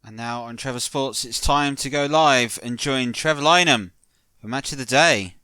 And now on Trevor Sports, it's time to go live and join Des Lynam for Match of the Day.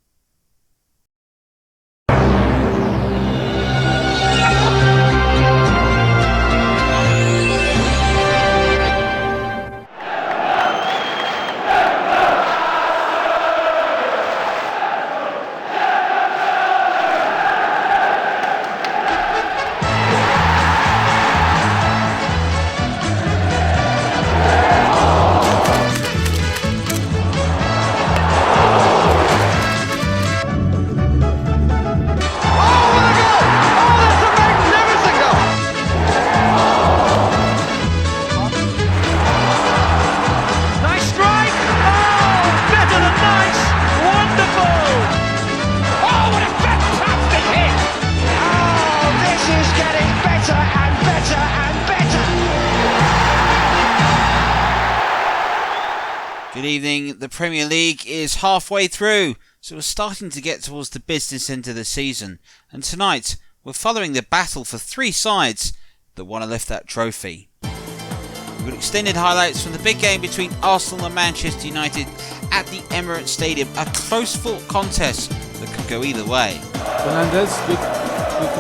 Good evening. The Premier League is halfway through, so we're starting to get towards the business end of the season. And tonight, we're following the battle for three sides that want to lift that trophy. We've got extended highlights from the big game between Arsenal and Manchester United at the Emirates Stadium. A close-fought contest that could go either way. Fernandez, good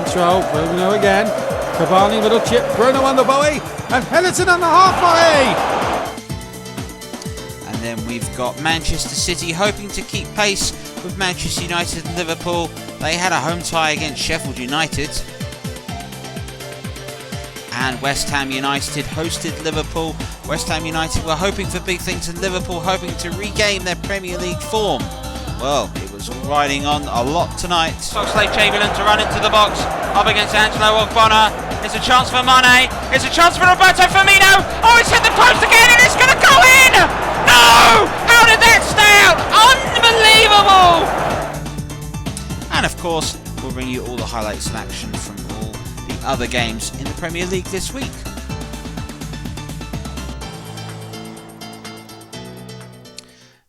control. Bruno again. Cavani, little chip. Bruno on the volley. And Henderson on the half volley. And then we've got Manchester City hoping to keep pace with Manchester United and Liverpool. They had a home tie against Sheffield United. And West Ham United hosted Liverpool. West Ham United were hoping for big things and Liverpool hoping to regain their Premier League form. Well, it was all riding on a lot tonight. Oxlade-Chamberlain to run into the box, up against Angelo Ogbonna. It's a chance for Mane, it's a chance for Roberto Firmino. Oh, it's hit the post again and it's going to go in! No! How did that stay out? Unbelievable! And of course, we'll bring you all the highlights and action from all the other games in the Premier League this week.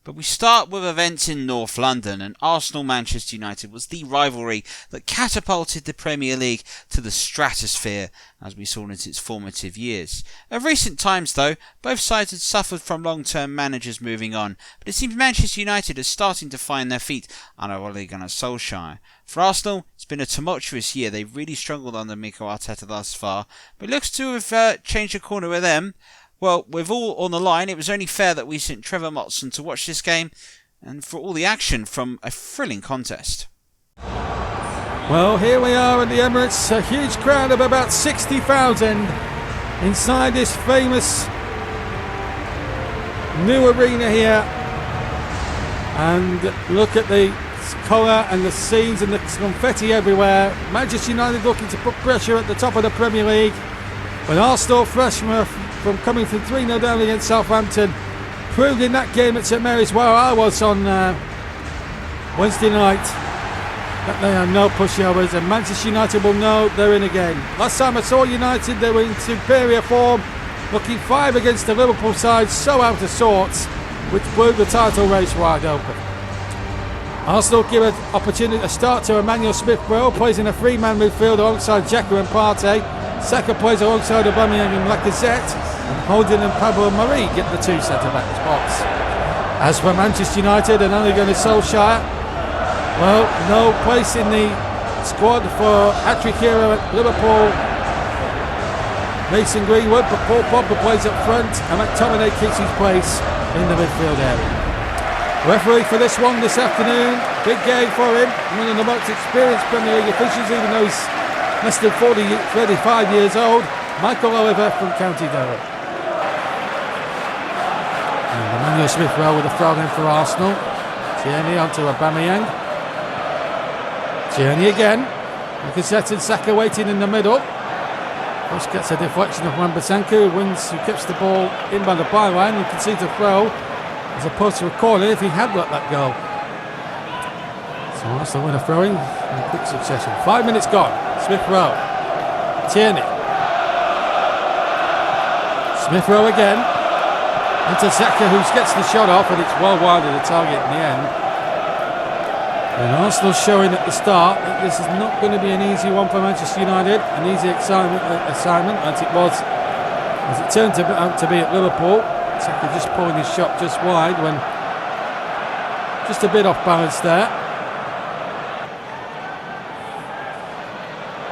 But we start with events in North London, and Arsenal-Manchester United was the rivalry that catapulted the Premier League to the stratosphere as we saw in its formative years. Of recent times though, both sides had suffered from long-term managers moving on, but it seems Manchester United are starting to find their feet under Ole Gunnar Solskjaer. For Arsenal, it's been a tumultuous year. They've really struggled under Mikel Arteta thus far, but it looks to have changed a corner with them. Well, with all on the line, it was only fair that we sent Trevor Motson to watch this game and for all the action from a thrilling contest. Well, here we are at the Emirates, a huge crowd of about 60,000 inside this famous new arena here. And look at the colour and the scenes and the confetti everywhere. Manchester United looking to put pressure at the top of the Premier League. But Arsenal, freshmen from coming from 3-0 down against Southampton, proved in that game at St Mary's, where I was on Wednesday night, that they are no pushovers, and Manchester United will know they're in again. Last time I saw United, they were in superior form, looking 5 against the Liverpool side, so out of sorts, which blew the title race wide open. Arsenal give an opportunity to start to Emmanuel Smith-Rowe, plays in a 3-man midfield alongside Xhaka and Partey. Saka plays alongside Aubameyang and Lacazette, and Holding and Pablo Mari get the 2 centre-back spots. As for Manchester United and Ole Gunnar Solskjaer, well, no place in the squad for hat-trick hero at Liverpool, Mason Greenwood, but Paul Pogba plays up front and McTominay keeps his place in the midfield area. Referee for this one this afternoon, big game for him, one of the most experienced Premier League officials, even though he's less than 35 years old, Michael Oliver from County Durham. And Emmanuel Smith-Rowe with a throw in for Arsenal. Tierney onto Aubameyang. Tierney again. Lacazette and Saka waiting in the middle. Bush gets a deflection of Wan-Bissaka, who keeps the ball in by the byline and concedes a throw as opposed to a corner if he had let that go. So Arsenal win a throw-in in quick succession. 5 minutes gone. Smith-Rowe, Tierney, Smith-Rowe again, into Saka, who gets the shot off, and it's well wide of the target in the end. And Arsenal showing at the start that this is not going to be an easy one for Manchester United, an easy assignment as it was, as it turned out to be at Liverpool. Saka just pulling his shot just wide when just a bit off balance there.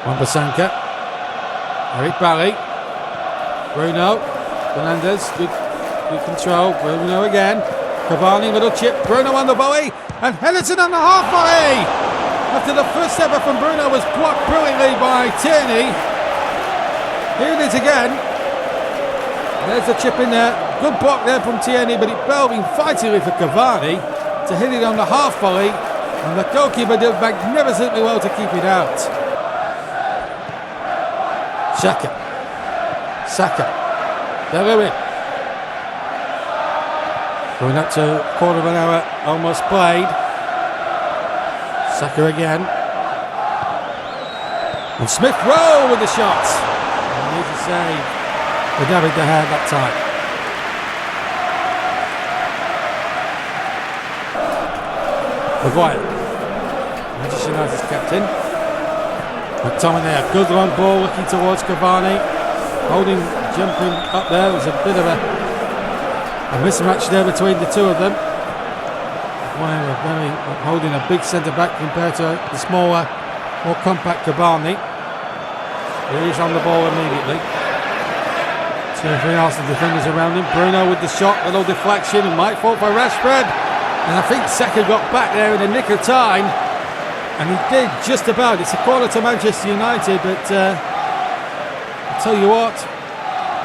Wan-Bissaka, Eric Bailly, Bruno Fernandes, good control. Bruno again, Cavani, little chip, Bruno on the volley, and Henderson on the half volley. After the first ever from Bruno was blocked brilliantly by Tierney. Here it is again. There's the chip in there. Good block there from Tierney, but it fell in fighting with Cavani to hit it on the half volley, and the goalkeeper did magnificently well to keep it out. Saka, De Lynam. Going up to a quarter of an hour, almost played. Saka again. And Smith Rowe with the shot. And here's a save for David De Gea that time. Maguire, Manchester United's captain. McTominay, a good long ball looking towards Cavani. Holding, jumping up there. There's a bit of a mismatch there between the two of them. Maguire holding a big centre back compared to the smaller, more compact Cavani. He's on the ball immediately. 2 or 3 Arsenal defenders around him. Bruno with the shot, little deflection, and might fall for Rashford. And I think Saka got back there in the nick of time. And he did just about. It's a corner to Manchester United, but I'll tell you what,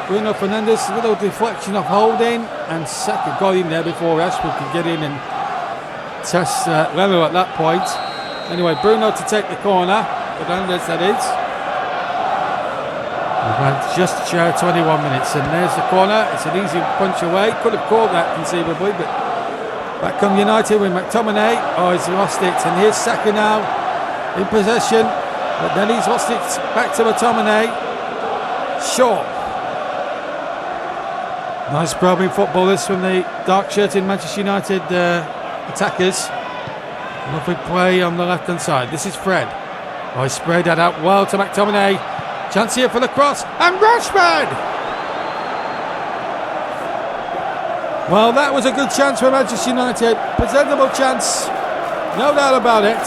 Bruno Fernandes, a little deflection of holding, and Saka got in there before Rashford could get in and test level at that point. Anyway, Bruno to take the corner, Fernandes that is. We've had just shy of 21 minutes, and there's the corner. It's an easy punch away. Could have caught that conceivably, but back come United with McTominay. Oh, he's lost it, and here's Saka now in possession, but then he's lost it back to McTominay. Shaw. Nice probing footballers from the dark shirt in Manchester United attackers. Lovely play on the left hand side. This is Fred. Oh, he sprayed that out well to McTominay. Chance here for the cross, and Rashford! Well, that was a good chance for Manchester United. Presentable chance, no doubt about it.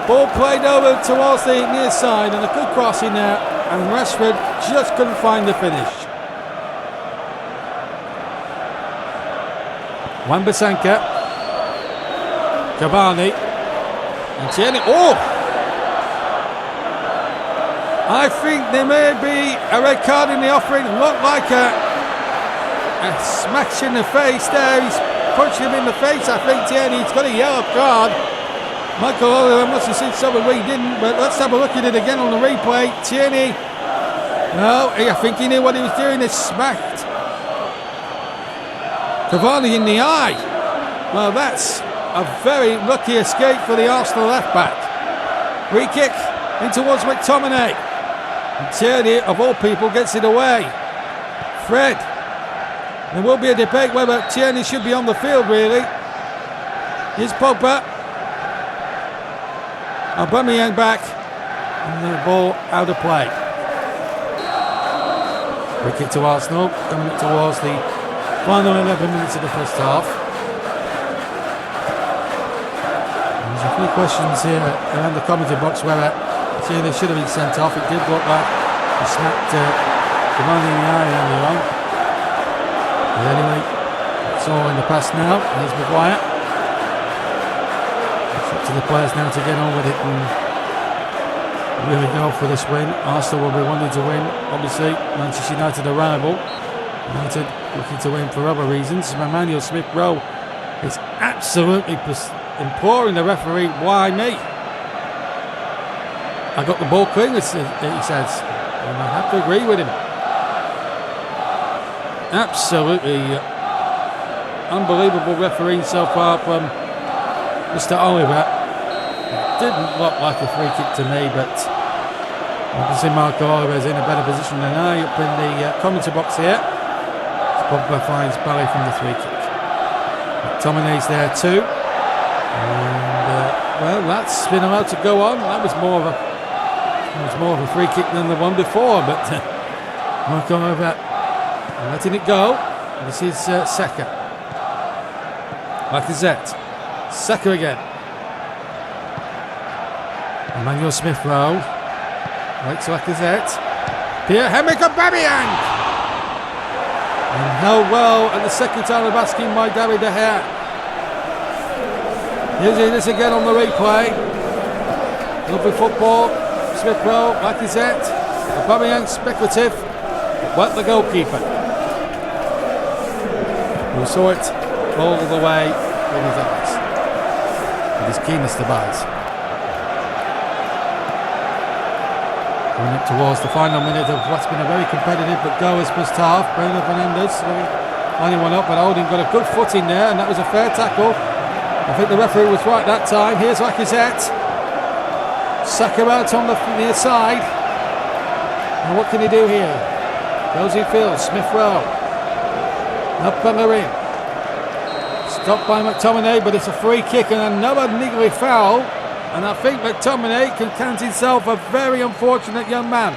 Ball played over towards the near side, and a good cross in there, and Rashford just couldn't find the finish. Wan-Bissaka, Cavani, and Tierney. Oh! I think there may be a red card in the offering. Looked like a smash in the face there. He's punched him in the face, I think, Tierney. He's got a yellow card. Michael Oliver must have seen something we didn't, but let's have a look at it again on the replay. Tierney, no, I think he knew what he was doing. He smacked Cavani in the eye. Well, that's a very lucky escape for the Arsenal left back. Free kick in towards McTominay. And Tierney, of all people, gets it away. Fred. There will be a debate whether Tierney should be on the field, really. Here's Pogba. Aubameyang back. And the ball out of play. Free kick to Arsenal. Coming up towards the final 11 minutes of the first half. There's a few questions here around the commentary box whether Tierney should have been sent off. It did look like he snapped Cavani in the eye earlier on. But anyway, it's all in the past now. Here's Maguire. It's up to the players now to get on with it and really go for this win. Arsenal will be wanting to win, obviously. Manchester United a rival. United looking to win for other reasons. Emmanuel Smith Rowe is absolutely imploring the referee, why me? I got the ball clean, he says, and I have to agree with him. Absolutely unbelievable refereeing so far from Mr. Oliver. It didn't look like a free kick to me, but obviously Marco Oliver is in a better position than I up in the commentary box here. Pogba finds Bailly from the free kick. McTominay's there too. And well, that's been allowed to go on. That was more of a free kick than the one before, but Marco Oliver letting it go. This is Saka. Lacazette. Saka again. Emmanuel Smith-Rowe. Waits Lacazette. Pierre-Emerick Aubameyang. And held well at the second time of asking by David De Gea. Using this again on the replay. Lovely football. Smith-Rowe, Lacazette. Aubameyang speculative. Went the goalkeeper. We saw it all the way in his eyes. With his keenness to eyes. Coming up towards the final minute of what's been a very competitive but goalless first half. Bruno Fernandes lining one up, but Holding got a good foot in there, and that was a fair tackle. I think the referee was right that time. Here's Lacazette. Saka out on the near side. And what can he do here? Goes in field. Smith-Rowe. Up Bellerin. Stopped by McTominay, but it's a free kick and another niggly foul. And I think McTominay can count himself a very unfortunate young man.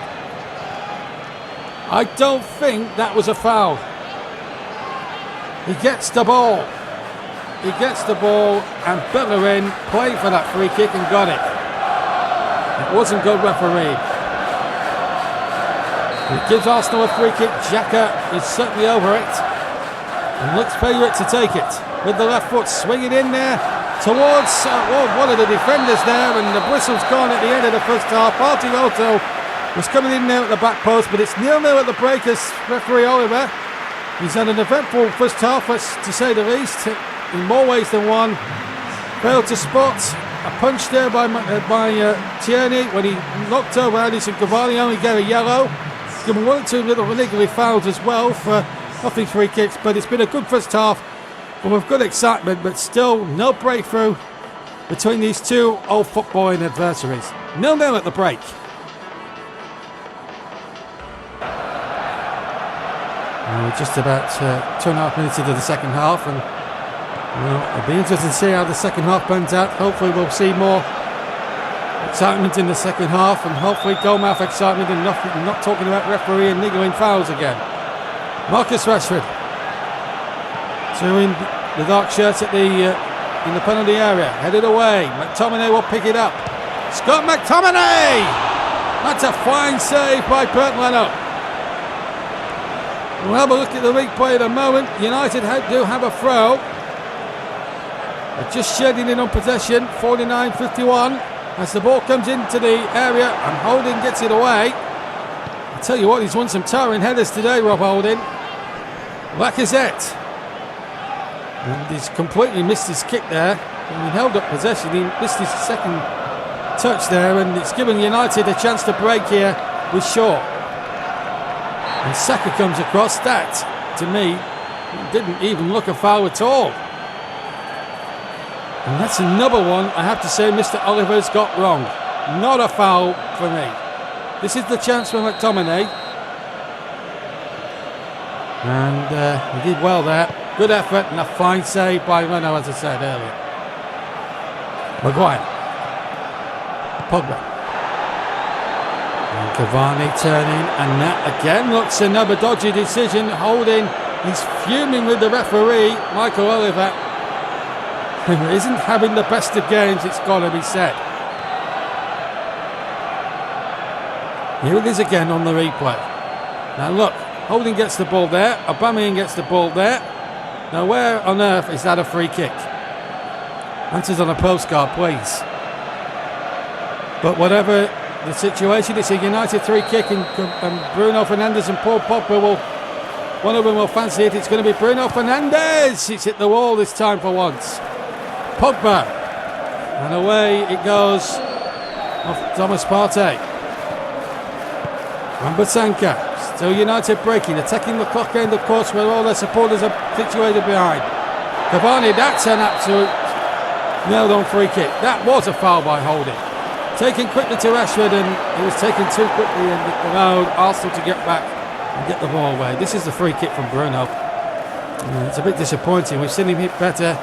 I don't think that was a foul. He gets the ball. He gets the ball, and Bellerin played for that free kick and got it. It wasn't good referee. It gives Arsenal a free kick. Xhaka is certainly over it and looks favourite to take it with the left foot, swinging in there towards one of the defenders there, and the whistle's gone at the end of the first half. Partey was coming in there at the back post, but it's 0-0 at the break as referee Oliver. He's had an eventful first half, to say the least, in more ways than one. Failed to spot a punch there by Tierney when he knocked over Anderson Cavani, only gave a yellow. Given one or two little niggly fouls as well for nothing free kicks, but it's been a good first half with good excitement, but still no breakthrough between these two old footballing adversaries. 0-0 at the break. We're just about 2.5 minutes into the second half, and it'll be interesting to see how the second half pans out. Hopefully we'll see more excitement in the second half, and hopefully goal-mouth excitement, and not talking about referee and niggling fouls again. Marcus Rashford in the dark shirts at in the penalty area, headed away. McTominay will pick it up. Scott McTominay! That's a fine save by Des Lynam. We'll have a look at the replay in a moment. United do have a throw. They're just shedding in on possession. 49-51. As the ball comes into the area and Holding gets it away. I tell you what, he's won some towering headers today, Rob Holding. Lacazette. And he's completely missed his kick there. When he held up possession, he missed his second touch there, and it's given United a chance to break here with Shaw. And Saka comes across. That, to me, didn't even look a foul at all. And that's another one, I have to say, Mr. Oliver's got wrong. Not a foul for me. This is the chance for McTominay. And he did well there. Good effort and a fine save by Renault, as I said earlier. Maguire. Pogba. And Cavani turning, and that again looks another dodgy decision. Holding, he's fuming with the referee, Michael Oliver, who isn't having the best of games, it's got to be said. Here it is again on the replay. Now look, Holding gets the ball there, Aubameyang gets the ball there. Now where on earth is that a free kick? Answers on a postcard, please. But whatever the situation, it's a United free kick, and Bruno Fernandes and Paul Pogba one of them will fancy it. It's going to be Bruno Fernandes. It's hit the wall this time for once. Pogba, and away it goes off Thomas Partey. Wan-Bissaka, still United breaking, attacking the clock end, of course, where all their supporters are situated behind. Cavani, that's an absolute nailed-on free kick. That was a foul by Holding. Taken quickly to Rashford, and it was taken too quickly, and it allowed Arsenal to get back and get the ball away. This is the free kick from Bruno. It's a bit disappointing. We've seen him hit better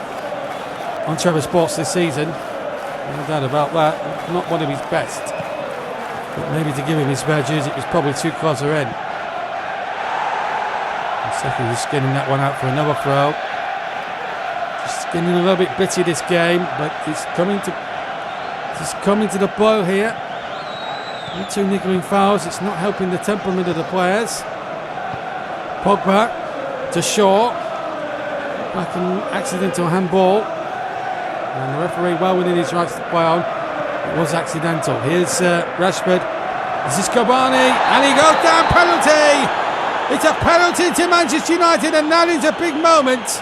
on Trevor Sports this season, no doubt about that. Not one of his best, but maybe to give him his fair dues, it was probably too closer in. Second is skinning that one out for another throw. Just getting a little bit bitty this game, but it's coming to the boil here. Not two niggling fouls. It's not helping the temperament of the players. Pogba to Shaw. Back an accidental handball. And the referee well within his rights to play on. It was accidental. Here's Rashford. This is Cavani. And he goes down. Penalty. It's a penalty to Manchester United, and that is a big moment.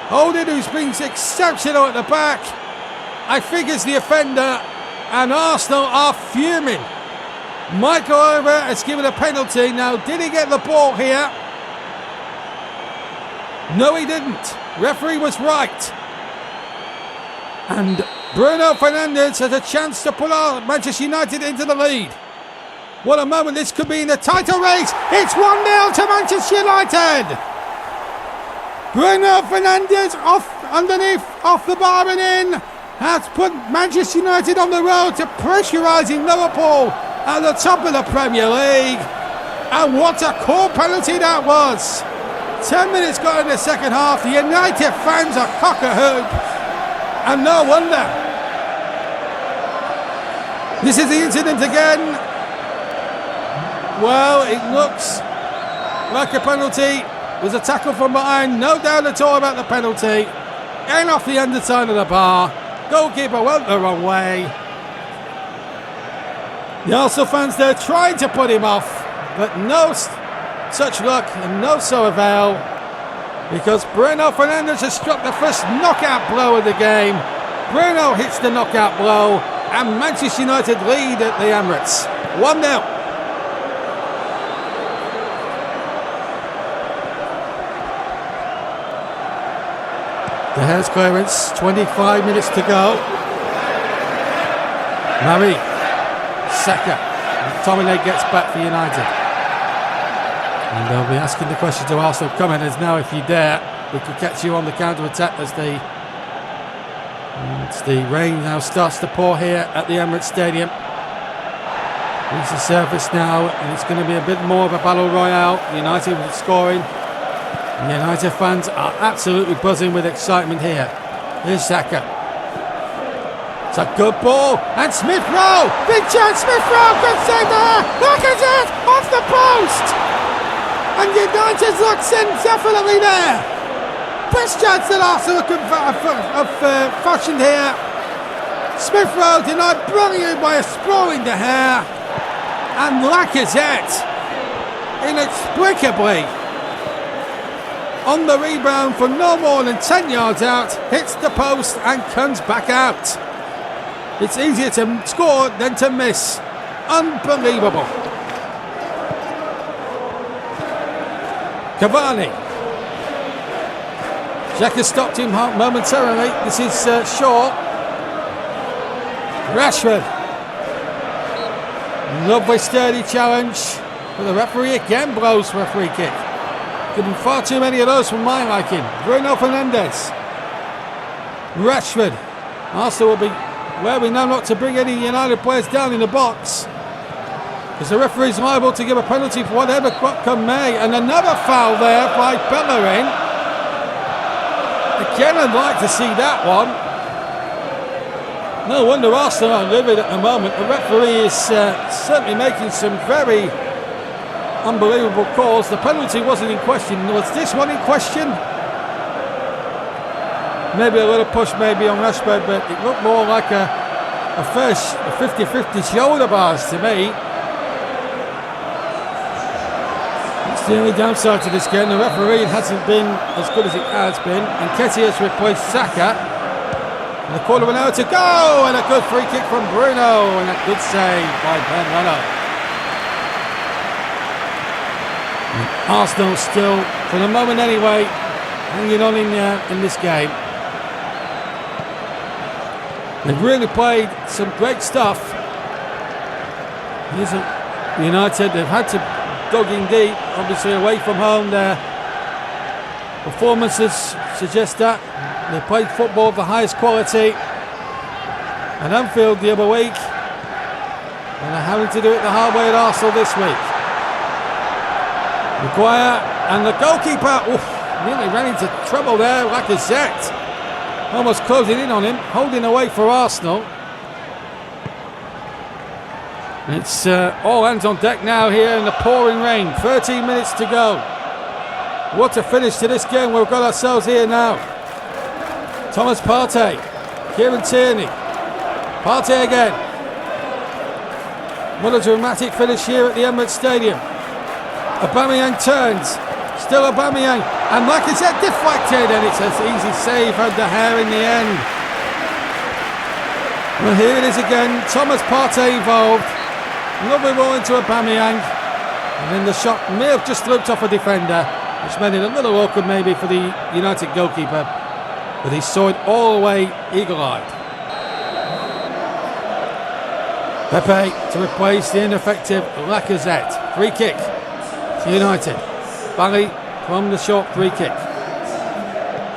Holden, who's been exceptional at the back, I think is the offender, and Arsenal are fuming. Michael Oliver has given a penalty. Now, did he get the ball here? No, he didn't. Referee was right. And Bruno Fernandes has a chance to put Manchester United into the lead. What a moment this could be in the title race. It's 1-0 to Manchester United. Bruno Fernandes off the bar and in, has put Manchester United on the road to pressurising Liverpool at the top of the Premier League. And what a cool penalty that was. 10 minutes gone in the second half. The United fans are cock-a-hoop. And no wonder. This is the incident again. Well, it looks like a penalty. It was a tackle from behind. No doubt at all about the penalty. And off the underside of the bar. Goalkeeper went the wrong way. The Arsenal fans there trying to put him off, but no such luck and no so avail, because Bruno Fernandes has struck the first knockout blow of the game. Bruno hits the knockout blow, and Manchester United lead at the Emirates. 1-0. The Hare's clearance, 25 minutes to go. Murray, Saka, McTominay gets back for United. And they'll be asking the question to Arsenal commenters now, if you dare. We could catch you on the counter-attack as the rain now starts to pour here at the Emirates Stadium. It's the surface now, and it's going to be a bit more of a battle royale. United with scoring. United fans are absolutely buzzing with excitement here. Here's Saka. It's a good ball. And Smith Rowe. Big chance, Smith Rowe. Good save there. Look at it. Off the post. And United's look definitely there. Best chance that Arsenal have fashioned here. Smith Rowe denied brilliantly by a sprawling De Gea. And Lacazette, inexplicably, on the rebound from no more than 10 yards out, hits the post and comes back out. It's easier to score than to miss. Unbelievable. Cavani. Xhaka stopped him momentarily. This is Shaw. Rashford. Lovely sturdy challenge. But the referee again blows for a free kick. Given far too many of those for my liking. Bruno Fernandes. Rashford. Arsenal will be wary now not to bring any United players down in the box, because the referee is liable to give a penalty for whatever come may. And another foul there by Bellerin. Again, I'd like to see that one. No wonder Arsenal are livid at the moment. The referee is certainly making some very unbelievable calls. The penalty wasn't in question. Was this one in question? Maybe a little push maybe on Rashford, but it looked more like a 50-50 shoulder bars to me. It's the only downside to this game. The referee hasn't been as good as it has been. And Nketiah has replaced Saka. And a quarter of an hour to go, and a good free kick from Bruno, and a good save by Ben Leno. Arsenal still, for the moment anyway, hanging on in this game. They've really played some great stuff. United, they've had to dug in deep, obviously away from home. Their performances suggest that. They played football of the highest quality at Anfield the other week, and they're having to do it the hard way at Arsenal this week. Maguire And the goalkeeper, nearly ran into trouble there. Lacazette almost closing in on him, holding away for Arsenal. It's all hands on deck now here in the pouring rain. 13 minutes to go. What a finish to this game we've got ourselves here now. Thomas Partey, Kieran Tierney, Partey again. What a dramatic finish here at the Emirates Stadium. Aubameyang turns, still Aubameyang, and Lacazette deflected, and it's an easy save from De Gea in the end. Well, here it is again, Thomas Partey involved. Lovely ball into Aubameyang, and then the shot may have just looked off a defender, which made it a little awkward maybe for the United goalkeeper, but he saw it all the way eagle-eyed. Pepe to replace the ineffective Lacazette. Free kick to United. Bally from the short free kick.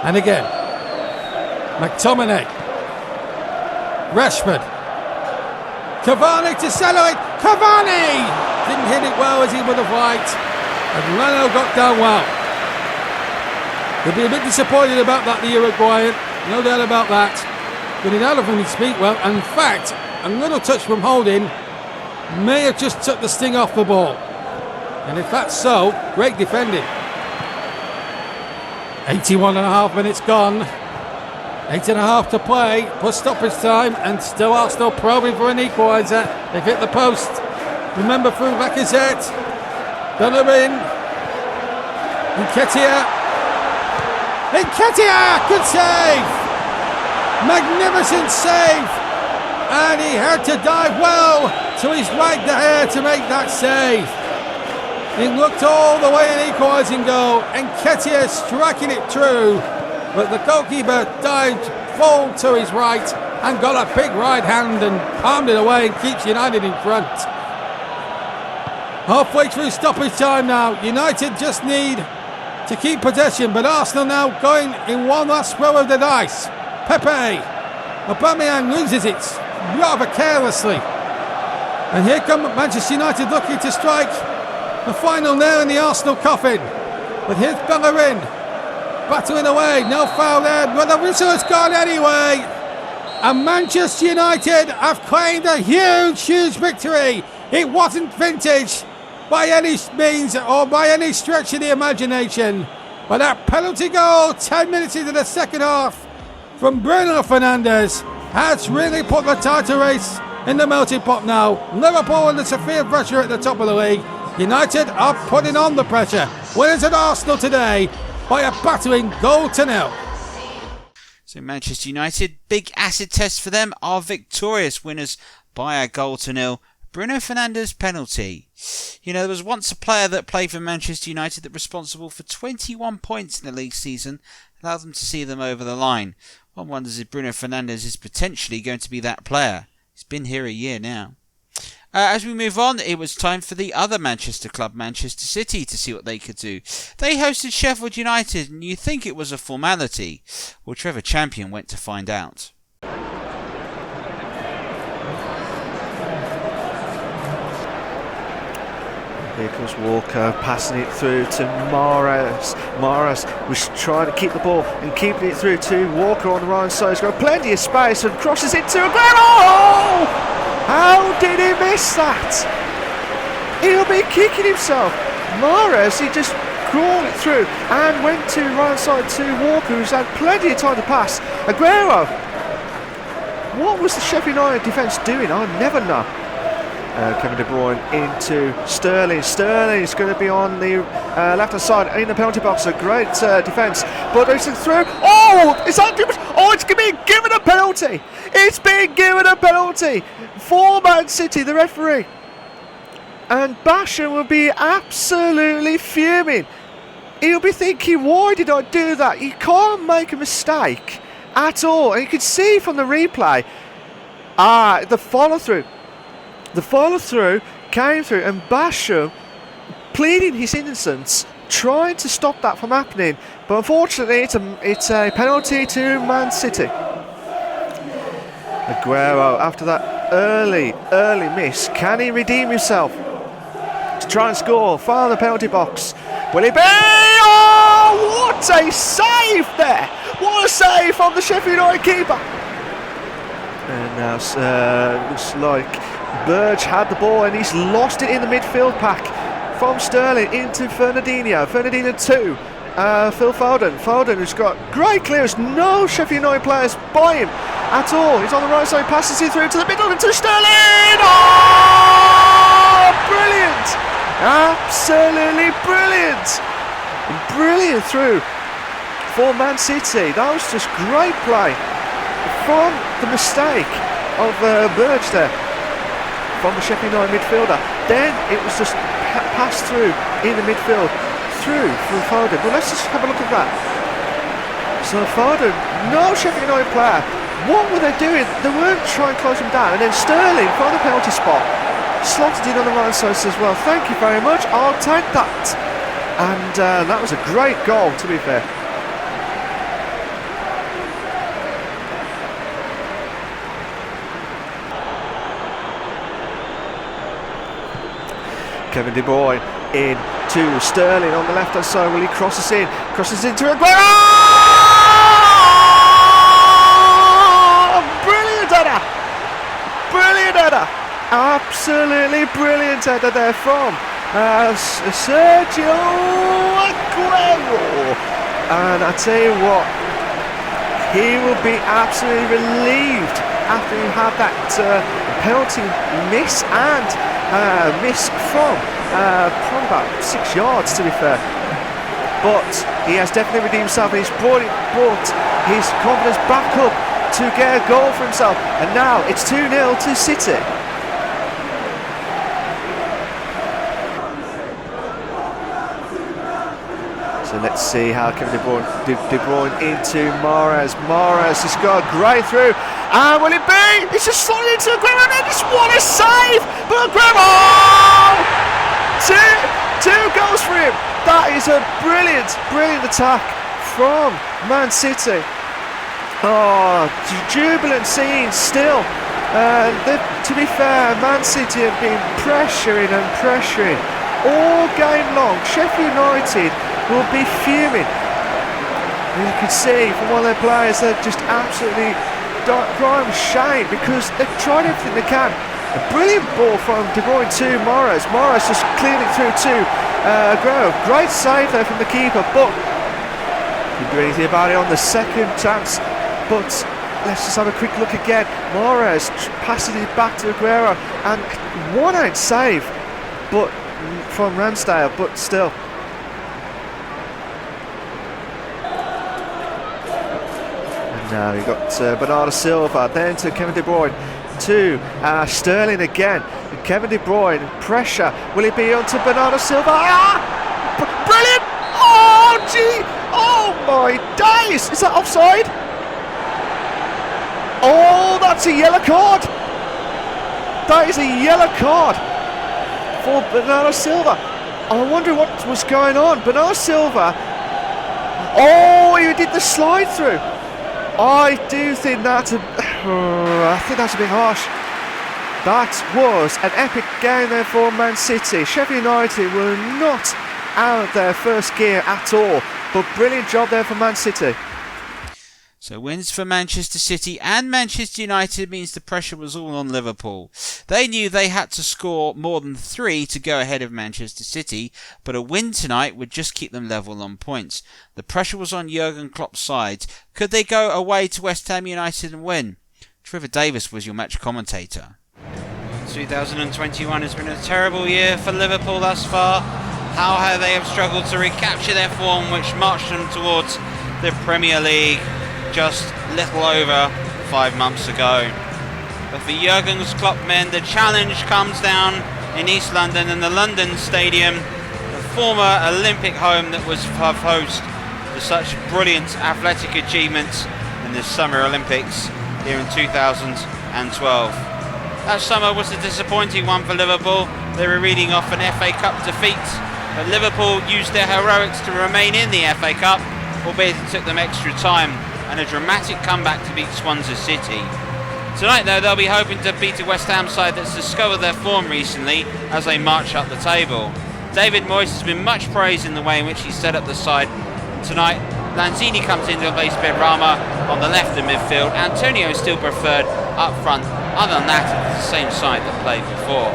And again, McTominay, Rashford, Cavani to celebrate. Cavani didn't hit it well as he would have liked, and Leno got down well. He'll be a bit disappointed about that, the Uruguayan, no doubt about that. But he out of him his feet well, and in fact, a little touch from Holding may have just took the sting off the ball. And if that's so, great defending. 81.5 minutes gone. 8.5 to play, plus stoppage time, and still Arsenal probing for an equaliser. They've hit the post. Remember through Lacazette, Bellerin, Nketiah, good save! Magnificent save! And he had to dive well to his right there to make that save. He looked all the way an equalising goal, Nketiah striking it through, but the goalkeeper dived full to his right and got a big right hand and palmed it away and keeps United in front. Halfway through stoppage time now. United just need to keep possession, but Arsenal now going in one last throw of the dice. Pepe, Aubameyang loses it rather carelessly. And here come Manchester United looking to strike the final nail in the Arsenal coffin. But here's Bellerin. Battling away, no foul there, but the whistle has gone anyway. And Manchester United have claimed a huge victory. It wasn't vintage by any means or by any stretch of the imagination. But that penalty goal 10 minutes into the second half from Bruno Fernandes has really put the title race in the melting pot now. Liverpool under severe pressure at the top of the league. United are putting on the pressure. Winners at Arsenal today by a battering 0-0. So Manchester United, big acid test for them, are victorious, winners by a 0-0. Bruno Fernandes penalty. You know, there was once a player that played for Manchester United that was responsible for 21 points in the league season, allowed them to see them over the line. One wonders if Bruno Fernandes is potentially going to be that player. He's been here a year now. As we move on, it was time for the other Manchester club, Manchester City, to see what they could do. They hosted Sheffield United, and you think it was a formality. Well, Trevor Champion went to find out. Here comes Walker, passing it through to Mahrez. Mahrez was trying to keep the ball and keeping it through to Walker on the right side. He's got plenty of space and crosses it to Aguero! How did he miss that? He'll be kicking himself. Mahrez, he just crawled it through and went to right side to Walker, who's had plenty of time to pass. Aguero! What was the Sheffield United defence doing? I never know. Kevin De Bruyne into Sterling. Sterling's going to be on the left-hand side in the penalty box. A great defence, but it's through. Oh, is that too much? Oh, it's being given a penalty. It's being given a penalty for Man City, the referee. And Basham will be absolutely fuming. He'll be thinking, why did I do that? You can't make a mistake at all. And you can see from the replay, the follow-through. The follow-through came through, and Basham pleading his innocence, trying to stop that from happening. But unfortunately, it's a penalty to Man City. Aguero, after that early miss, can he redeem himself to try and score? Far in the penalty box. Will he be? What a save there! What a save from the Sheffield United keeper! And now looks like Burge had the ball and he's lost it in the midfield pack. From Sterling into Fernandinho. Fernandinho 2. Phil Foden. Foden, who's got great clearance. No Sheffield United players by him at all. He's on the right side, passes it through to the middle into Sterling. Oh, brilliant! Absolutely brilliant! Brilliant through for Man City. That was just great play from the mistake of Burge there, from the Sheffield United midfielder. Then it was just passed through in the midfield, through from Foden. Well, let's just have a look at that. So Foden, no Sheffield United player. What were they doing? They weren't trying to close him down. And then Sterling from the penalty spot slotted in on the right side as well. Thank you very much. I'll take that. And that was a great goal, to be fair. Kevin De Bruyne in to Sterling on the left hand side. Will he crosses into Aguero? Brilliant header! Brilliant header! Absolutely brilliant header there from Sergio Aguero. And I tell you what, he will be absolutely relieved after he had that penalty miss and miss from about 6 yards, to be fair. But he has definitely redeemed himself, and he's brought his confidence back up to get a goal for himself. And now it's 2-0 to City. So let's see how Kevin De Bruyne into Mahrez. Mahrez has got a great through. And will it be? It's just slotted into Aguero, and it's what a save! But Aguero! Two goals for him. That is a brilliant attack from Man City. Oh, jubilant scenes still. To be fair, Man City have been pressuring all game long. Sheffield United will be fuming. You can see from one of their players, they're just absolutely crying with shame because they've tried everything they can. A brilliant ball from De Bruyne to Mahrez. Mahrez just cleared it through to Aguero. Great save there from the keeper, but couldn't do anything about it on the second chance. But let's just have a quick look again. Mahrez passes it back to Aguero, and one-out save, but from Ramsdale, but still. And now you got Bernardo Silva, then to Kevin De Bruyne. To Sterling again. Kevin De Bruyne, pressure. Will it be onto Bernardo Silva? Brilliant! Oh, gee! Oh my days! Is that offside? Oh, that's a yellow card! That is a yellow card for Bernardo Silva. I wonder what was going on. Bernardo Silva. Oh, he did the slide through. I do think that's I think that's a bit harsh. That was an epic game there for Man City. Sheffield United were not out of their first gear at all, but brilliant job there for Man City. So wins for Manchester City and Manchester United means the pressure was all on Liverpool. They knew they had to score more than 3 to go ahead of Manchester City, but a win tonight would just keep them level on points. The pressure was on Jurgen Klopp's side. Could they go away to West Ham United and win? Trevor Davis was your match commentator. 2021 has been a terrible year for Liverpool thus far. How they have struggled to recapture their form, which marched them towards the Premier League just little over 5 months ago. But for Jurgen Klopp men, the challenge comes down in East London and the London Stadium, the former Olympic home that was host to such brilliant athletic achievements in the Summer Olympics here in 2012. That summer was a disappointing one for Liverpool. They were reeling off an FA Cup defeat, but Liverpool used their heroics to remain in the FA Cup, albeit it took them extra time and a dramatic comeback to beat Swansea City. Tonight though, they'll be hoping to beat a West Ham side that's discovered their form recently as they march up the table. David Moyes has been much praised in the way in which he set up the side tonight. Lanzini comes in to replace Benrahma on the left of midfield. Antonio is still preferred up front. Other than that, it's the same side that played before.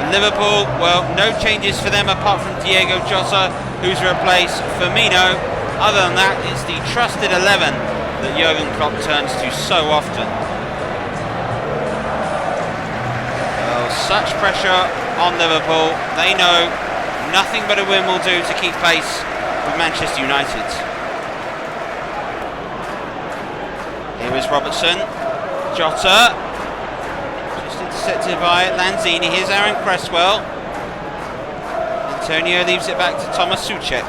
For Liverpool, well, no changes for them apart from Diego Jota, who's replaced Firmino. Other than that, it's the trusted 11 that Jurgen Klopp turns to so often. Well, such pressure on Liverpool. They know nothing but a win will do to keep pace with Manchester United. Here is Robertson. Jota. Just intercepted by Lanzini. Here's Aaron Cresswell. Antonio leaves it back to Thomas Souček.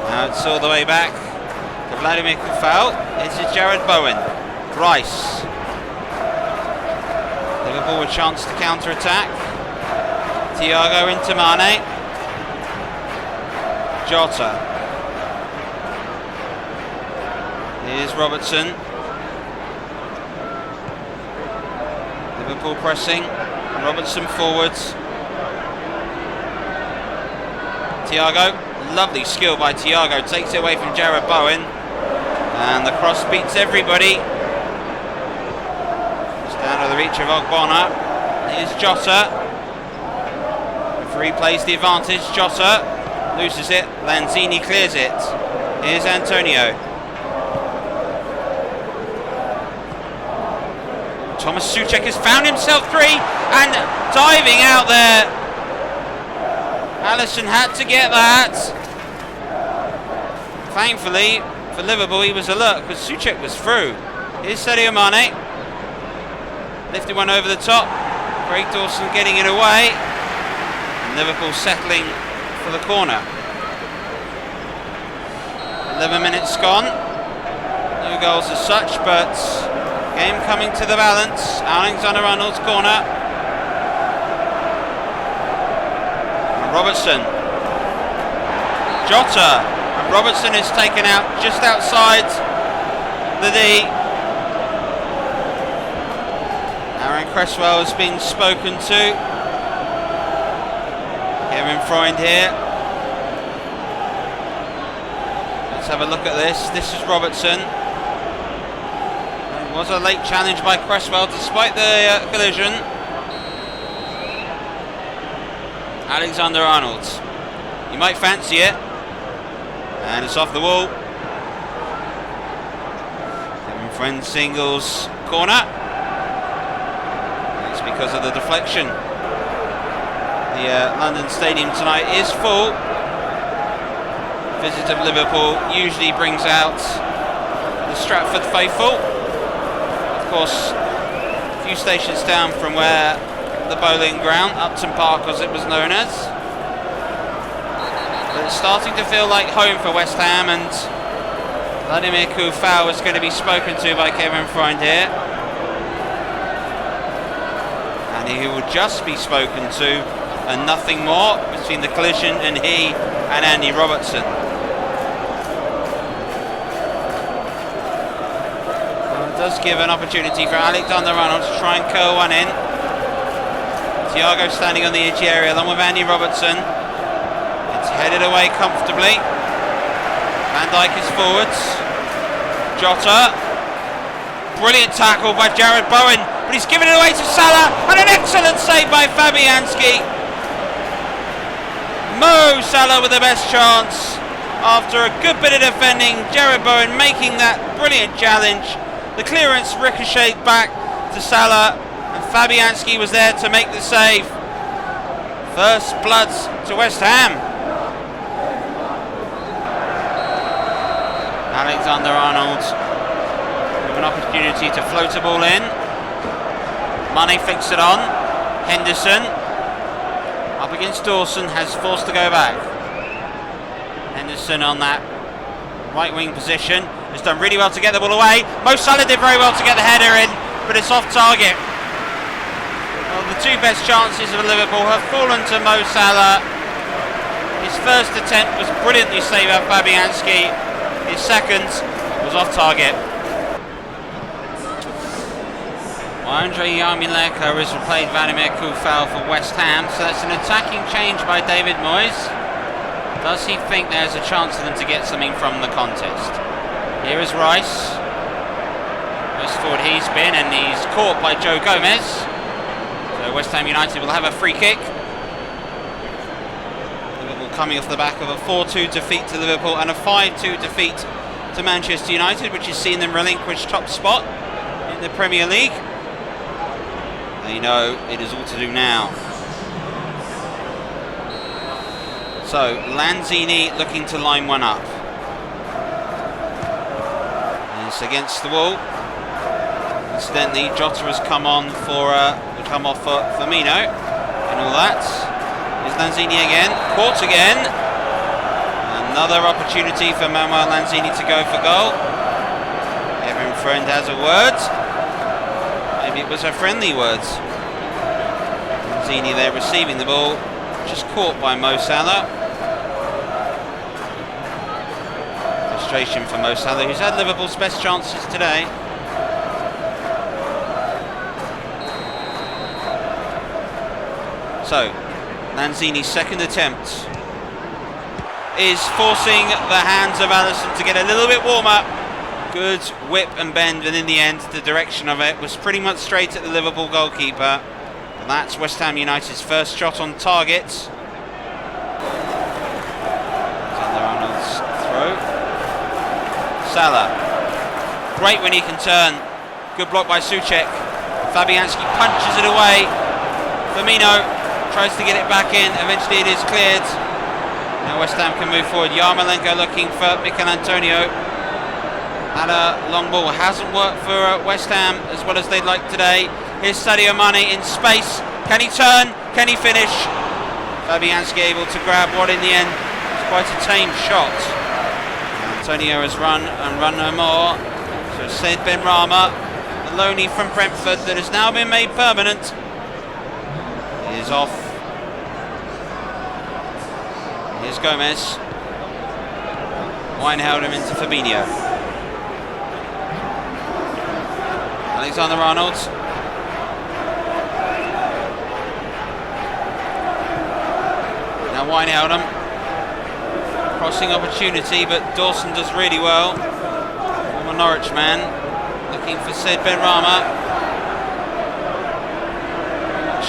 Now it's all the way back to Vladimir Kufal. This is Jared Bowen. Rice. Liverpool with a chance to counter-attack. Thiago into Mane. Jota. Here's Robertson. Liverpool pressing. Robertson forwards. Thiago. Lovely skill by Thiago. Takes it away from Jared Bowen. And the cross beats everybody. It's down to the reach of Ogbonna. Here's Jota. Referee plays the advantage. Jota loses it. Lanzini clears it. Here's Antonio. Thomas Souček has found himself three and diving out there. Alisson had to get that. Thankfully for Liverpool, he was alert because Souček was through. Here's Sadio Mane. Lifted one over the top. Craig Dawson getting it away. And Liverpool settling for the corner. 11 minutes gone. No goals as such, but game coming to the balance. Alexander-Arnold's corner. And Robertson. Jota. And Robertson is taken out just outside the D. Aaron Cresswell has been spoken to. Kevin Freund here. Let's have a look at this. This is Robertson. It was a late challenge by Cresswell despite the collision. Alexander-Arnold. You might fancy it. And it's off the wall. Kevin Freund singles corner. It's because of the deflection. The London Stadium tonight is full. Visit of Liverpool usually brings out the Stratford faithful. Of course, a few stations down from where the bowling ground, Upton Park as it was known as. But it's starting to feel like home for West Ham, and Vladimir Kufal is going to be spoken to by Kevin Freund here. And he will just be spoken to and nothing more between the collision and he and Andy Robertson. Well, it does give an opportunity for Alexander-Arnold to try and curl one in. Thiago standing on the edge area along with Andy Robertson. It's headed away comfortably. Van Dijk is forwards. Jota. Brilliant tackle by Jared Bowen, but he's given it away to Salah, and an excellent save by Fabianski. Mo Salah with the best chance after a good bit of defending. Jared Bowen making that brilliant challenge. The clearance ricocheted back to Salah, and Fabianski was there to make the save. First blood to West Ham. Alexander-Arnold with an opportunity to float a ball in. Mane flicks it on. Henderson up against Dawson, has forced to go back. Henderson on that right wing position has done really well to get the ball away. Mo Salah did very well to get the header in, but it's off target. Well, the two best chances of Liverpool have fallen to Mo Salah. His first attempt was brilliantly saved by Fabianski. His second was off target. Andre Yarmolenko has replaced Vladimir Koufal for West Ham, so that's an attacking change by David Moyes. Does he think there's a chance for them to get something from the contest? Here is Rice. Most forward he's been, and he's caught by Joe Gomez. So West Ham United will have a free kick. Liverpool coming off the back of a 4-2 defeat to Liverpool and a 5-2 defeat to Manchester United, which has seen them relinquish top spot in the Premier League. They know it is all to do now. So Lanzini looking to line one up. And it's against the wall. Incidentally, Jota has come on for off for Firmino and all that. Is Lanzini again, caught again. Another opportunity for Manuel Lanzini to go for goal. Every friend has a word. Maybe it was a friendly words. Lanzini there receiving the ball, just caught by Mo Salah. Frustration for Mo Salah, who's had Liverpool's best chances today. So, Lanzini's second attempt is forcing the hands of Alisson to get a little bit warmer. Good whip and bend, and in the end, the direction of it was pretty much straight at the Liverpool goalkeeper. But that's West Ham United's first shot on target. Alexander-Arnold's throw. Salah. Great when he can turn. Good block by Souček. Fabianski punches it away. Firmino tries to get it back in. Eventually it is cleared. Now West Ham can move forward. Yarmolenko looking for Mikel Antonio. Had a long ball. Hasn't worked for West Ham as well as they'd like today. Here's Sadio Mane in space. Can he turn? Can he finish? Fabianski able to grab what in the end is quite a tame shot. Antonio has run and run no more. So Said Benrahma, the loanee from Brentford that has now been made permanent, is off. Here's Gomez. Wijnaldum into Fabinho. Alexander-Arnold. Now Wijnaldum. Crossing opportunity, but Dawson does really well. Former Norwich man. Looking for Said Benrahma.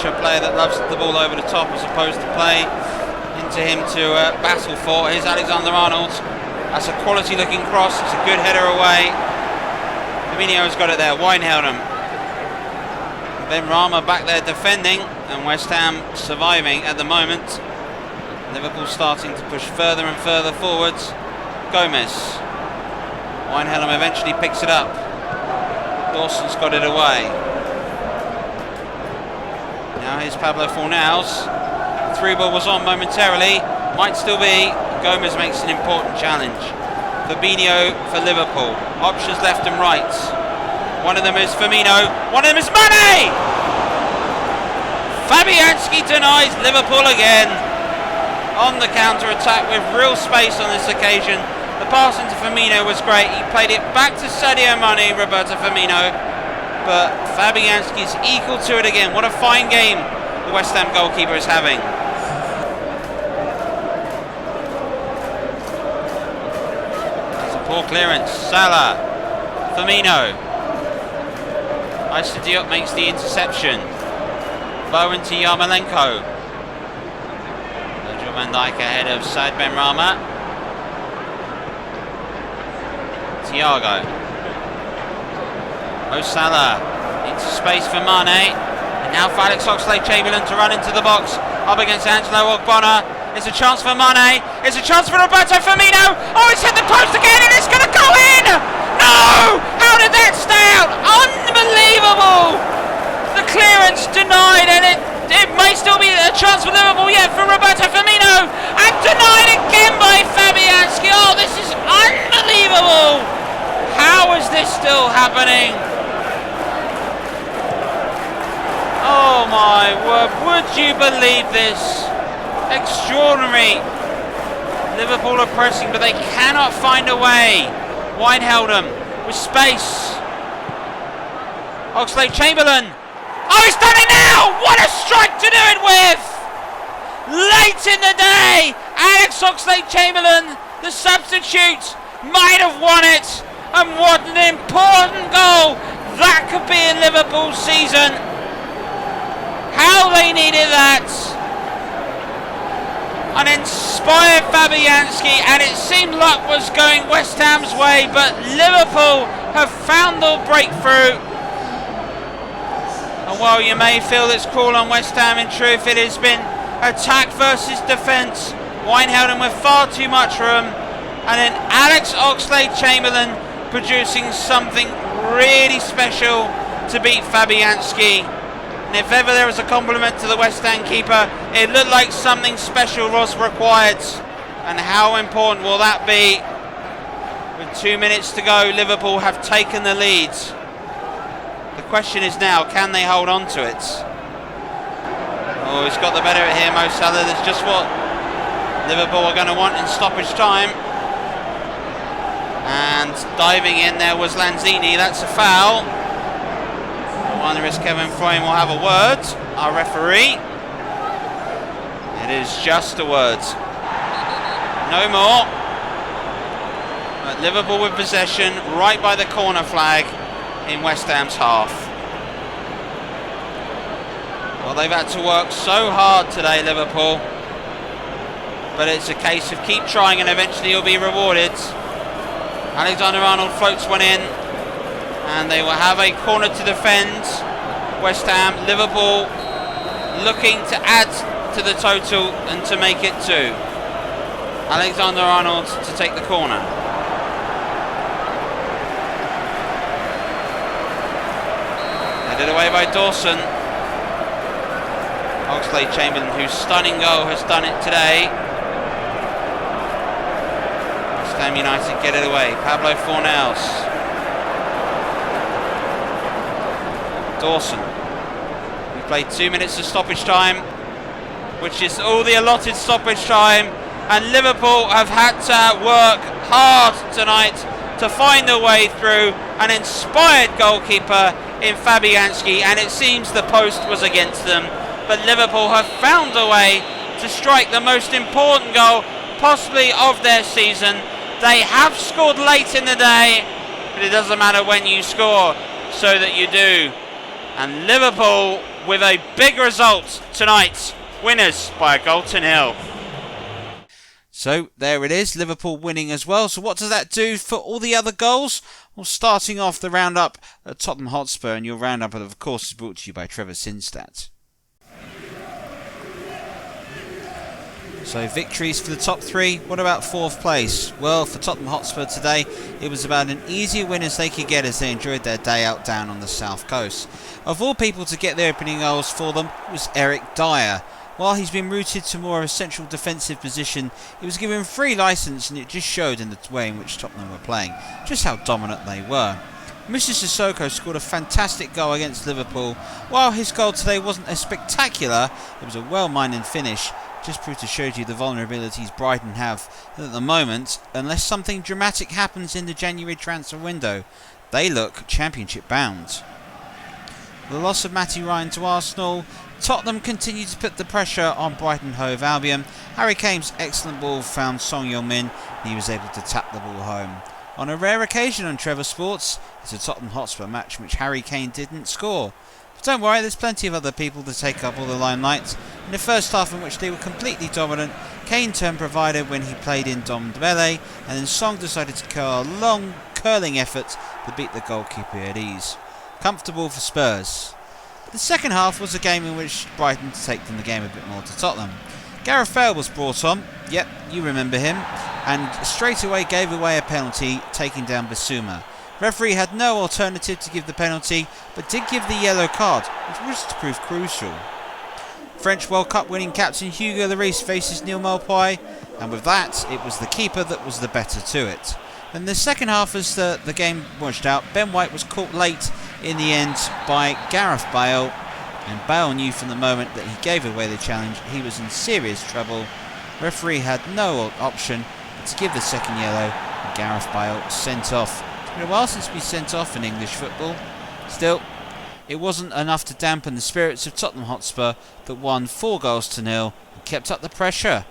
A player that loves the ball over the top as opposed to play into him to battle for. Here's Alexander-Arnold. That's a quality looking cross. It's a good header away. Firmino has got it there. Wijnaldum. Benrahma back there defending, and West Ham surviving at the moment. Liverpool starting to push further and further forwards. Gomez. Wijnaldum eventually picks it up. Dawson's got it away. Now here's Pablo Fornals. The through ball was on momentarily. Might still be. Gomez makes an important challenge. Fabinho for Liverpool. Options left and right. One of them is Firmino. One of them is Mane! Fabianski denies Liverpool again. On the counter-attack with real space on this occasion. The pass into Firmino was great. He played it back to Sadio Mane, Roberto Firmino. But Fabianski's equal to it again. What a fine game the West Ham goalkeeper is having. That's a poor clearance. Salah. Firmino. Issa Diop makes the interception. Bowen to Yarmolenko. Virgil van Dijk ahead of Said Benrahma. Thiago. Mo Salah into space for Mane, and now for Alex Oxlade-Chamberlain to run into the box up against Angelo Ogbonna. It's a chance for Mane, it's a chance for Roberto Firmino. Oh, it's hit the post again and it's going to go in! No! How did that stay out? Unbelievable! The clearance denied, and it may still be a chance for Liverpool yet for Roberto Firmino, and denied again by Fabianski. Oh, this is unbelievable! How is this still happening? Oh my word, would you believe this? Extraordinary. Liverpool are pressing, but they cannot find a way. Wijnaldum with space. Oxlade-Chamberlain. Oh, he's done it now! What a strike to do it with! Late in the day, Alex Oxlade-Chamberlain, the substitute, might have won it. And what an important goal that could be in Liverpool's season. How they needed that. An inspired Fabianski, and it seemed luck was going West Ham's way, but Liverpool have found the breakthrough. And while you may feel it's cruel on West Ham, in truth it has been attack versus defence. Wijnaldum with far too much room, and then Alex Oxlade-Chamberlain producing something really special to beat Fabianski. And if ever there was a compliment to the West Ham keeper, it looked like something special was required. And how important will that be? With 2 minutes to go, Liverpool have taken the lead. The question is now, can they hold on to it? Oh, he's got the better of it here, Mo Salah. That's just what Liverpool are going to want in stoppage time. And diving in there was Lanzini. That's a foul. I wonder if Kevin Freund will have a word. Our referee. It is just a word. No more. But Liverpool with possession right by the corner flag in West Ham's half. Well, they've had to work so hard today, Liverpool. But it's a case of keep trying and eventually you'll be rewarded. Alexander-Arnold floats one in, and they will have a corner to defend. West Ham, Liverpool looking to add to the total and to make it 2. Alexander-Arnold to take the corner. Headed away by Dawson. Oxlade-Chamberlain, whose stunning goal has done it today. West Ham United get it away. Pablo Fornals. Dawson. We played 2 minutes of stoppage time, which is all the allotted stoppage time, and Liverpool have had to work hard tonight to find their way through. An inspired goalkeeper in Fabianski, and it seems the post was against them, but Liverpool have found a way to strike the most important goal possibly of their season. They have scored late in the day, but it doesn't matter when you score, so that you do. And Liverpool with a big result tonight, winners by a goal to nil. So there it is, Liverpool winning as well. So what does that do for all the other goals? Well, starting off the roundup at Tottenham Hotspur, and your roundup of course is brought to you by Trevor Sinstadt. So victories for the top 3. What about 4th place? Well, for Tottenham Hotspur today, it was about an easier win as they could get as they enjoyed their day out down on the south coast. Of all people to get the opening goals for them was Eric Dyer. While he's been rooted to more of a central defensive position, he was given free licence, and it just showed in the way in which Tottenham were playing just how dominant they were. Mr. Sissoko scored a fantastic goal against Liverpool. While his goal today wasn't as spectacular, it was a well-minded finish. Just proved to show you the vulnerabilities Brighton have at the moment. Unless something dramatic happens in the January transfer window, they look championship bound. The loss of Matty Ryan to Arsenal, Tottenham continued to put the pressure on Brighton Hove Albion. Harry Kane's excellent ball found Son Heung-min, and he was able to tap the ball home. On a rare occasion on Trevor Sports, it's a Tottenham Hotspur match in which Harry Kane didn't score. But don't worry, there's plenty of other people to take up all the limelight. In the first half, in which they were completely dominant, Kane turned provider when he played in Ndombele, and then Song decided to curl a long curling effort to beat the goalkeeper at ease. Comfortable for Spurs. The second half was a game in which Brighton taken the game a bit more to Tottenham. Gareth Bale was brought on, yep, you remember him, and straight away gave away a penalty, taking down Bissouma. Referee had no alternative to give the penalty, but did give the yellow card, which was to prove crucial. French World Cup winning captain Hugo Lloris faces Neil Maupay, and with that, it was the keeper that was the better to it. In the second half, as the game washed out, Ben White was caught late in the end by Gareth Bale, and Bale knew from the moment that he gave away the challenge he was in serious trouble. Referee had no option but to give the second yellow, and Gareth Bale sent off. It's been a while since we sent off in English football. Still, it wasn't enough to dampen the spirits of Tottenham Hotspur that won 4-0 and kept up the pressure.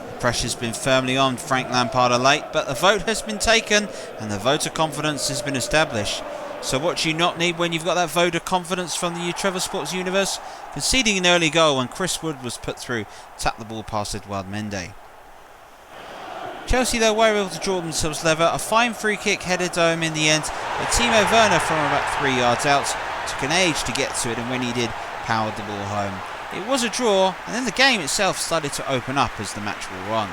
The pressure's been firmly on Frank Lampard late, but the vote has been taken and the vote of confidence has been established. So what do you not need when you've got that vote of confidence from the Trevor Sports universe? Conceding an early goal when Chris Wood was put through, tapped the ball past Edouard Mendy. Chelsea though were able to draw themselves level. A fine free kick headed home in the end, but Timo Werner from about 3 yards out took an age to get to it, and when he did, powered the ball home. It was a draw, and then the game itself started to open up as the match wore on.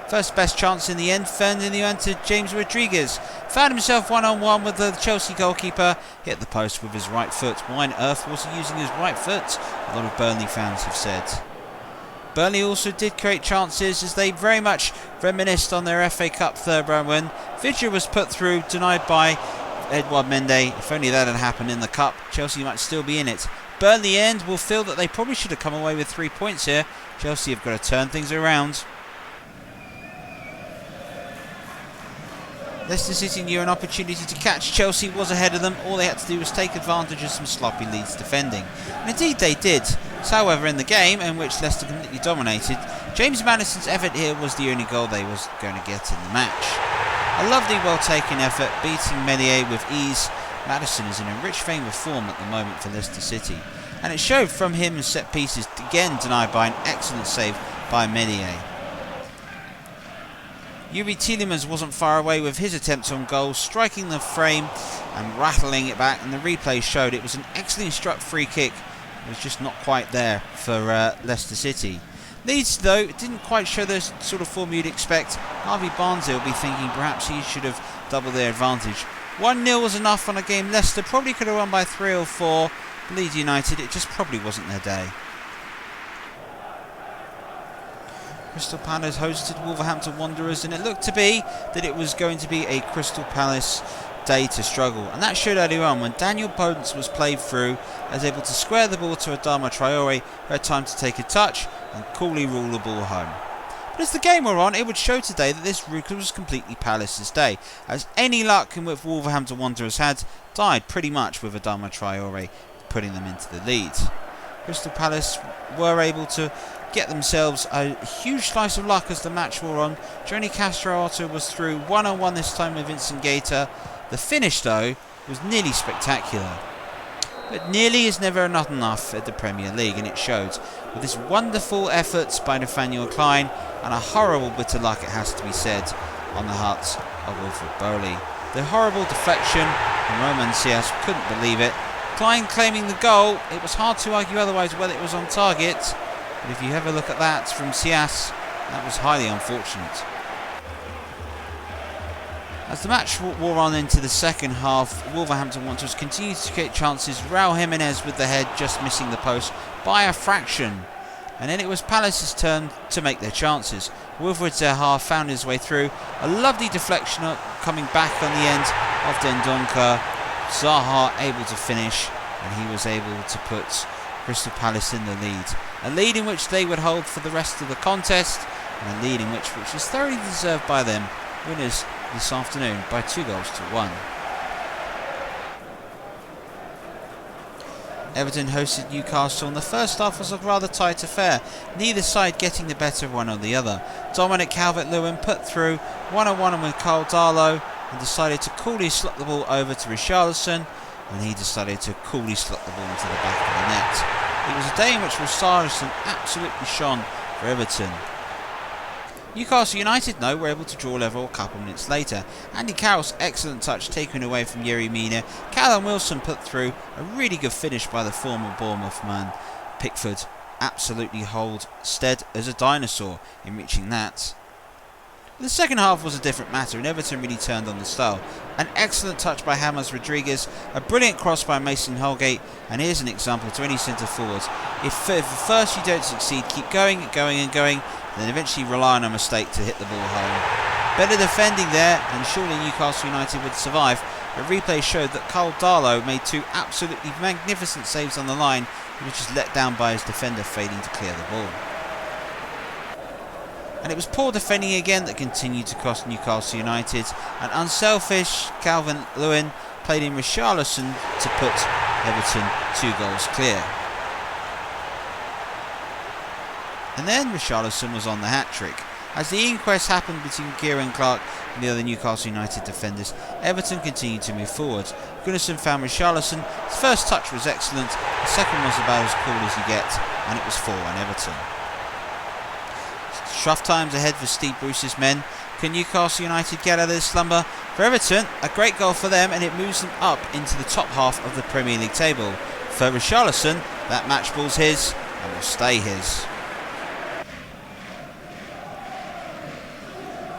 First best chance in the end, found in the end to James Rodriguez. Found himself one-on-one with the Chelsea goalkeeper, hit the post with his right foot. Why on earth was he using his right foot? A lot of Burnley fans have said. Burnley also did create chances as they very much reminisced on their FA Cup third round win. Vidya was put through, denied by Edouard Mendy. If only that had happened in the Cup, Chelsea might still be in it. Burnley end will feel that they probably should have come away with 3 points here. Chelsea have got to turn things around. Leicester City knew an opportunity to catch. Chelsea was ahead of them. All they had to do was take advantage of some sloppy Leeds defending. And indeed they did. However, in the game in which Leicester completely dominated, James Maddison's effort here was the only goal they was going to get in the match. A lovely, well-taken effort, beating Melier with ease. Maddison is in a rich vein of form at the moment for Leicester City. And it showed from him in set pieces, again denied by an excellent save by Melier. Yuri Tielemans wasn't far away with his attempts on goal, striking the frame and rattling it back, and the replay showed it was an excellently struck free kick. It was just not quite there for Leicester City. Leeds, though, didn't quite show the sort of form you'd expect. Harvey Barnes will be thinking perhaps he should have doubled their advantage. 1-0 was enough on a game Leicester probably could have won by 3 or 4. Leeds United, it just probably wasn't their day. Crystal Palace hosted Wolverhampton Wanderers, and it looked to be that it was going to be a Crystal Palace day to struggle, and that showed earlier on when Daniel Podence was played through, as able to square the ball to Adama Traore, who had time to take a touch and coolly rule the ball home. But as the game wore on, it would show today that this was completely Palace's day, as any luck in which Wolverhampton Wanderers had died pretty much with Adama Traore putting them into the lead. Crystal Palace were able to get themselves a huge slice of luck as the match wore on. Johnny Castro-Otto was through one-on-one this time with Vincent Gaeta. The finish, though, was nearly spectacular. But nearly is never not enough at the Premier League, and it showed with this wonderful effort by Nathaniel Klein and a horrible bit of luck, it has to be said, on the hearts of Wilfred Bowley. The horrible deflection from Roman Sias, couldn't believe it. Klein claiming the goal, it was hard to argue otherwise whether it was on target. But if you have a look at that from Sias, that was highly unfortunate. As the match wore on into the second half, Wolverhampton Wanderers continued to create chances. Raul Jimenez with the head just missing the post by a fraction. And then it was Palace's turn to make their chances. Wilfred Zaha found his way through. A lovely deflection coming back on the end of Dendoncker. Zaha able to finish, and he was able to put Crystal Palace in the lead. A lead in which they would hold for the rest of the contest, and a lead in which was thoroughly deserved by them. Winners this afternoon by 2-1. Everton hosted Newcastle, and the first half was a rather tight affair, neither side getting the better of one or the other. Dominic Calvert-Lewin put through one-on-one with Carl Darlow and decided to coolly slot the ball over to Richarlison, and he decided to coolly slot the ball into the back of the net. It was a day in which Richarlison absolutely shone for Everton. Newcastle United, though, were able to draw level a couple minutes later. Andy Carroll's excellent touch taken away from Yerry Mina. Callum Wilson put through a really good finish by the former Bournemouth man. Pickford absolutely hold stead as a dinosaur in reaching that. The second half was a different matter, and Everton really turned on the style. An excellent touch by James Rodriguez, a brilliant cross by Mason Holgate, and here's an example to any centre forwards. If at first you don't succeed, keep going and going and going, then eventually rely on a mistake to hit the ball home. Better defending there, and surely Newcastle United would survive. But replay showed that Carl Darlow made 2 absolutely magnificent saves on the line. He was just let down by his defender failing to clear the ball. And it was poor defending again that continued to cost Newcastle United. An unselfish Calvert-Lewin played in Richarlison to put Everton 2 goals clear. And then Richarlison was on the hat-trick. As the inquest happened between Kieran Clark and the other Newcastle United defenders, Everton continued to move forward. Gunnarsson found Richarlison. His first touch was excellent, the second was about as cool as you get, and it was 4-1 Everton. Rough times ahead for Steve Bruce's men. Can Newcastle United get out of this slumber? For Everton, a great goal for them, and it moves them up into the top half of the Premier League table. For Richarlison, that match ball's his, and will stay his.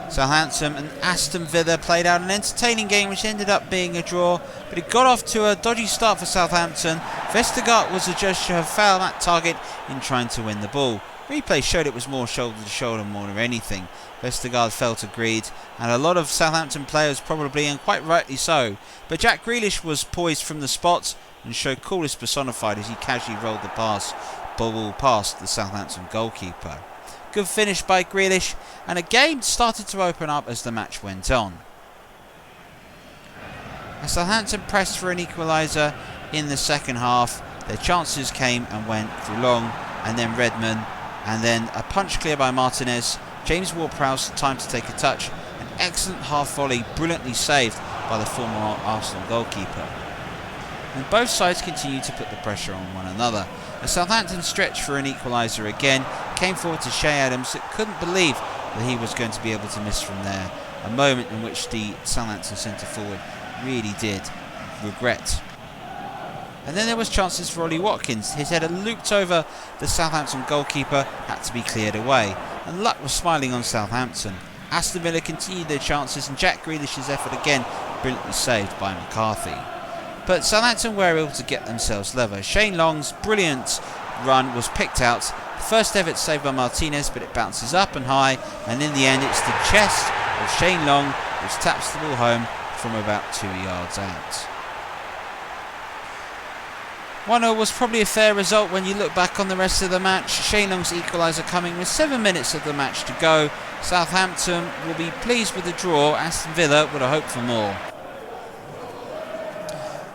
Southampton and Aston Villa played out an entertaining game which ended up being a draw, but it got off to a dodgy start for Southampton. Vestergaard was adjudged to have fouled at target in trying to win the ball. Replay showed it was more shoulder to shoulder more than anything. Vestergaard felt aggrieved, and a lot of Southampton players probably, and quite rightly so. But Jack Grealish was poised from the spot and showed coolness personified as he casually rolled the ball past the Southampton goalkeeper. Good finish by Grealish, and a game started to open up as the match went on. As Southampton pressed for an equaliser in the second half, their chances came and went through Long and then Redmond, and then a punch clear by Martinez. James Ward-Prowse time to take a touch. An excellent half volley, brilliantly saved by the former Arsenal goalkeeper. And both sides continued to put the pressure on one another. As Southampton stretched for an equaliser again, came forward to Shea Adams that couldn't believe that he was going to be able to miss from there. A moment in which the Southampton centre forward really did regret. And then there was chances for Ollie Watkins. His header looped over the Southampton goalkeeper, had to be cleared away. And luck was smiling on Southampton. Aston Villa continued their chances, and Jack Grealish's effort again brilliantly saved by McCarthy. But Southampton were able to get themselves level. Shane Long's brilliant run was picked out. The first effort saved by Martinez, but it bounces up and high, and in the end it's the chest of Shane Long which taps the ball home from about 2 yards out. 1-0 was probably a fair result when you look back on the rest of the match. Shane Long's equaliser coming with 7 minutes of the match to go. Southampton will be pleased with the draw. Aston Villa would have hoped for more.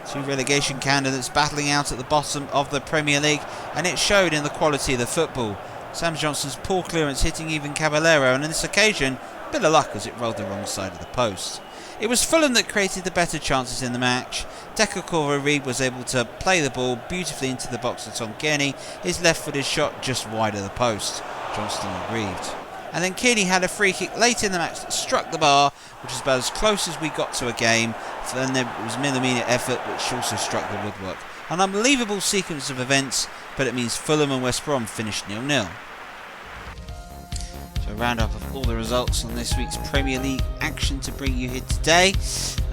Two relegation candidates battling out at the bottom of the Premier League, and it showed in the quality of the football. Sam Johnson's poor clearance hitting even Caballero, and on this occasion, a bit of luck as it rolled the wrong side of the post. It was Fulham that created the better chances in the match. Deco Reed was able to play the ball beautifully into the box of Tom Kearney. His left-footed shot just wide of the post. Johnston aggrieved. And then Kearney had a free kick late in the match that struck the bar, which is about as close as we got to a game. Then there was millimetre effort, which also struck the woodwork. An unbelievable sequence of events, but it means Fulham and West Brom finished 0-0. So a roundup of all the results on this week's Premier League action to bring you here today.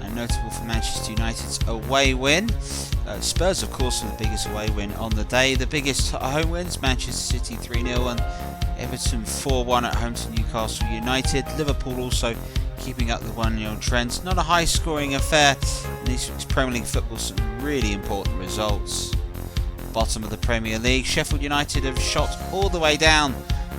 And notable for Manchester United's away win. Spurs, of course, were the biggest away win on the day. The biggest home wins, Manchester City 3-0 and Everton 4-1 at home to Newcastle United. Liverpool also keeping up the 1-0 trend. Not a high scoring affair in this week's Premier League football, some really important results. Bottom of the Premier League, Sheffield United have shot all the way down.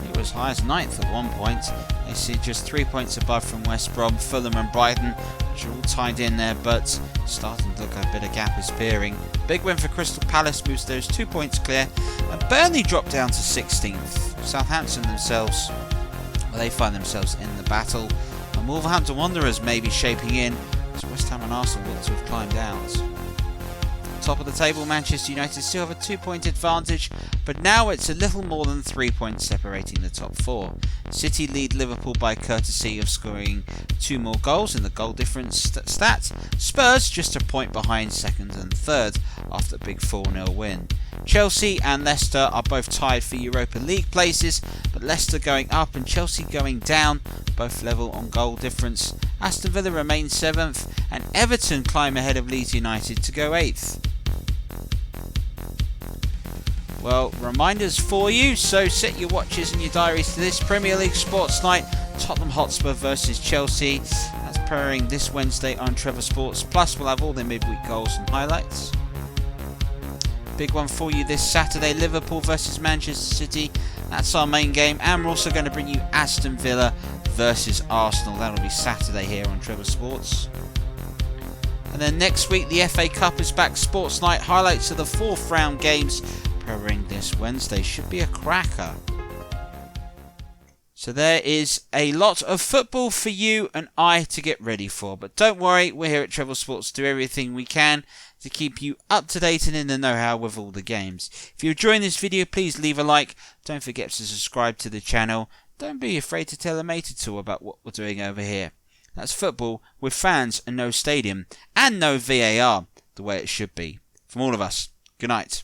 It was as high as 9th at one point. They sit just 3 points above from West Brom, Fulham and Brighton, which are all tied in there, but starting to look like a bit of gap is appearing. Big win for Crystal Palace moves those 2 points clear, and Burnley dropped down to 16th. Southampton themselves, well, they find themselves in the battle, and Wolverhampton Wanderers may be shaping in, as West Ham and Arsenal look to have climbed out. Top of the table, Manchester United still have a 2-point advantage, but now it's a little more than 3 points separating the top four. City lead Liverpool by courtesy of scoring 2 more goals in the goal difference stat. Spurs just a point behind second and third after a big 4-0 win. Chelsea and Leicester are both tied for Europa League places, but Leicester going up and Chelsea going down, both level on goal difference. Aston Villa remains 7th, and Everton climb ahead of Leeds United to go 8th. Well, reminders for you, so set your watches and your diaries to this Premier League Sports Night, Tottenham Hotspur versus Chelsea. That's premiering this Wednesday on Trevor Sports, plus we'll have all the midweek goals and highlights. Big one for you this Saturday, Liverpool versus Manchester City. That's our main game, and we're also going to bring you Aston Villa versus Arsenal. That'll be Saturday here on Trevor Sports. And then next week the FA Cup is back. Sports Night, highlights of the 4th round games premiering this Wednesday. Should be a cracker. So there is a lot of football for you and I to get ready for. But don't worry, we're here at Trevor Sports to do everything we can to keep you up to date and in the know-how with all the games. If you're enjoying this video, please leave a like. Don't forget to subscribe to the channel. Don't be afraid to tell a mate or two about what we're doing over here. That's football with fans and no stadium and no VAR, the way it should be. From all of us, good night.